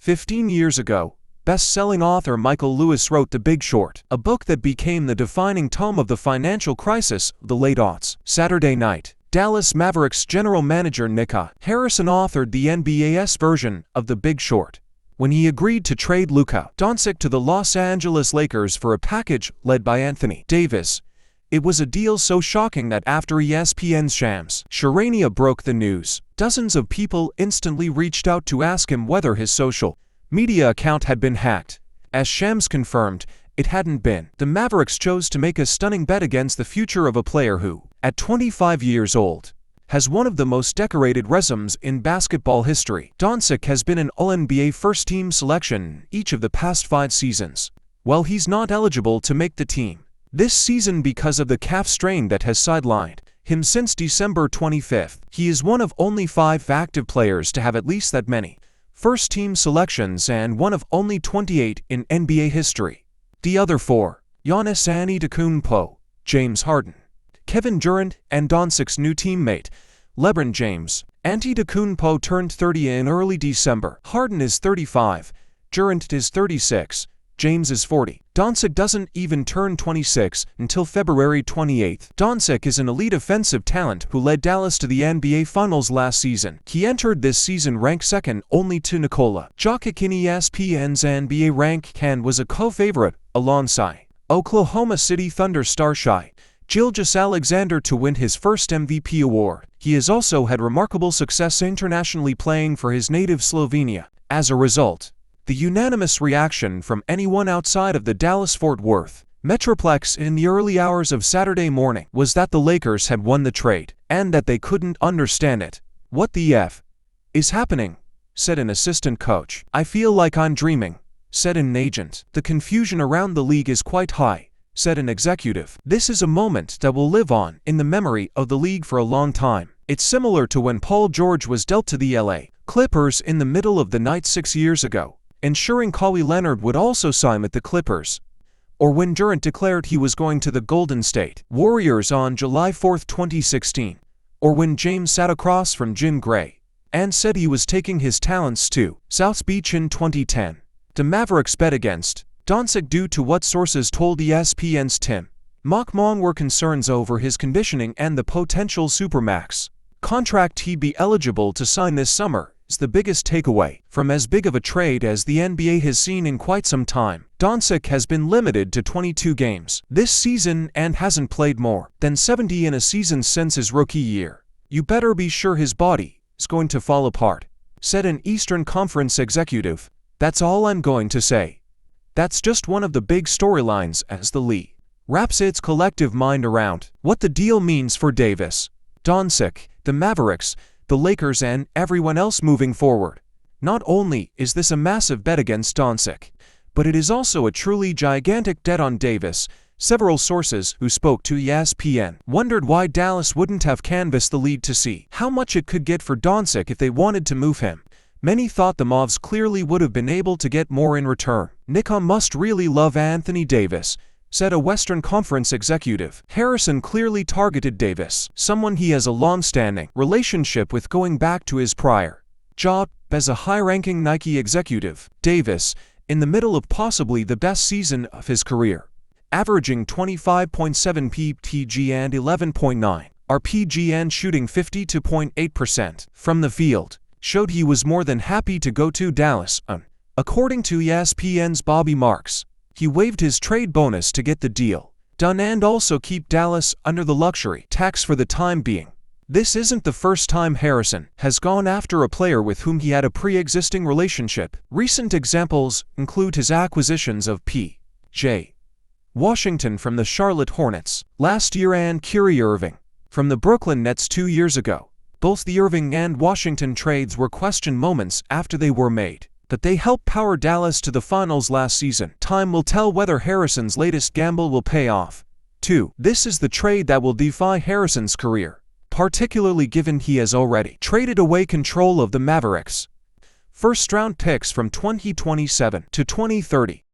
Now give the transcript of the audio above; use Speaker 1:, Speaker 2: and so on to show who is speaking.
Speaker 1: 15 years ago, best-selling author Michael Lewis wrote The Big Short, a book that became the defining tome of the financial crisis of the late aughts. Saturday night, Dallas Mavericks general manager Luka Harrison authored the NBA's version of The Big Short when he agreed to trade Luka Doncic to the Los Angeles Lakers for a package led by Anthony Davis. It was a deal so shocking that after ESPN's Shams Charania broke the news, dozens of people instantly reached out to ask him whether his social media account had been hacked. As Shams confirmed, it hadn't been. The Mavericks chose to make a stunning bet against the future of a player who, at 25 years old, has one of the most decorated resumes in basketball history. Doncic has been an All-NBA first-team selection each of the past 5 seasons. While he's not eligible to make the team this season because of the calf strain that has sidelined him since December 25th, he is one of only 5 active players to have at least that many first-team selections and one of only 28 in NBA history. The other 4, Giannis Antetokounmpo, James Harden, Kevin Durant, and Doncic's new teammate, LeBron James. Antetokounmpo turned 30 in early December. Harden is 35, Durant is 36, James is 40. Doncic doesn't even turn 26 until February 28. Doncic is an elite offensive talent who led Dallas to the NBA Finals last season. He entered this season ranked second only to Nikola Jokic in ESPN's NBA rank and was a co-favorite alongside Oklahoma City Thunder star Shai Gilgeous-Alexander to win his first MVP award. He has also had remarkable success internationally playing for his native Slovenia. As a result, the unanimous reaction from anyone outside of the Dallas-Fort Worth Metroplex in the early hours of Saturday morning was that the Lakers had won the trade, and that they couldn't understand it. "What the F is happening?" said an assistant coach. "I feel like I'm dreaming," said an agent. "The confusion around the league is quite high," said an executive. "This is a moment that will live on in the memory of the league for a long time. It's similar to when Paul George was dealt to the LA Clippers in the middle of the night 6 years ago, ensuring Kawhi Leonard would also sign with the Clippers. Or when Durant declared he was going to the Golden State Warriors on July 4, 2016. Or when James sat across from Jim Gray and said he was taking his talents to South Beach in 2010. The Mavericks bet against Doncic due to what sources told ESPN's Tim Mockmong were concerns over his conditioning and the potential Supermax contract he'd be eligible to sign this summer. Is the biggest takeaway from as big of a trade as the NBA has seen in quite some time. Doncic has been limited to 22 games this season and hasn't played more than 70 in a season since his rookie year. "You better be sure his body is going to fall apart," said an Eastern Conference executive. "That's all I'm going to say. That's just one of the big storylines as the league wraps its collective mind around what the deal means for Davis, Doncic, the Mavericks, the Lakers, and everyone else moving forward. Not only is this a massive bet against Doncic, but it is also a truly gigantic debt on Davis." Several sources who spoke to ESPN wondered why Dallas wouldn't have canvassed the league to see how much it could get for Doncic if they wanted to move him. Many thought the Mavs clearly would have been able to get more in return. "Nick must really love Anthony Davis," said a Western Conference executive. "Harrison clearly targeted Davis, someone he has a long-standing relationship with going back to his prior job as a high-ranking Nike executive." Davis, in the middle of possibly the best season of his career, averaging 25.7 PTG and 11.9 RPG and shooting 52.8% from the field, showed he was more than happy to go to Dallas. According to ESPN's Bobby Marks, he waived his trade bonus to get the deal done and also keep Dallas under the luxury tax for the time being. This isn't the first time Harrison has gone after a player with whom he had a pre-existing relationship. Recent examples include his acquisitions of P.J. Washington from the Charlotte Hornets last year and Kyrie Irving from the Brooklyn Nets 2 years ago. Both the Irving and Washington trades were question moments after they were made, that they helped power Dallas to the finals last season. Time will tell whether Harrison's latest gamble will pay off. 2. This is the trade that will define Harrison's career, particularly given he has already traded away control of the Mavericks' first-round picks from 2027 to 2030.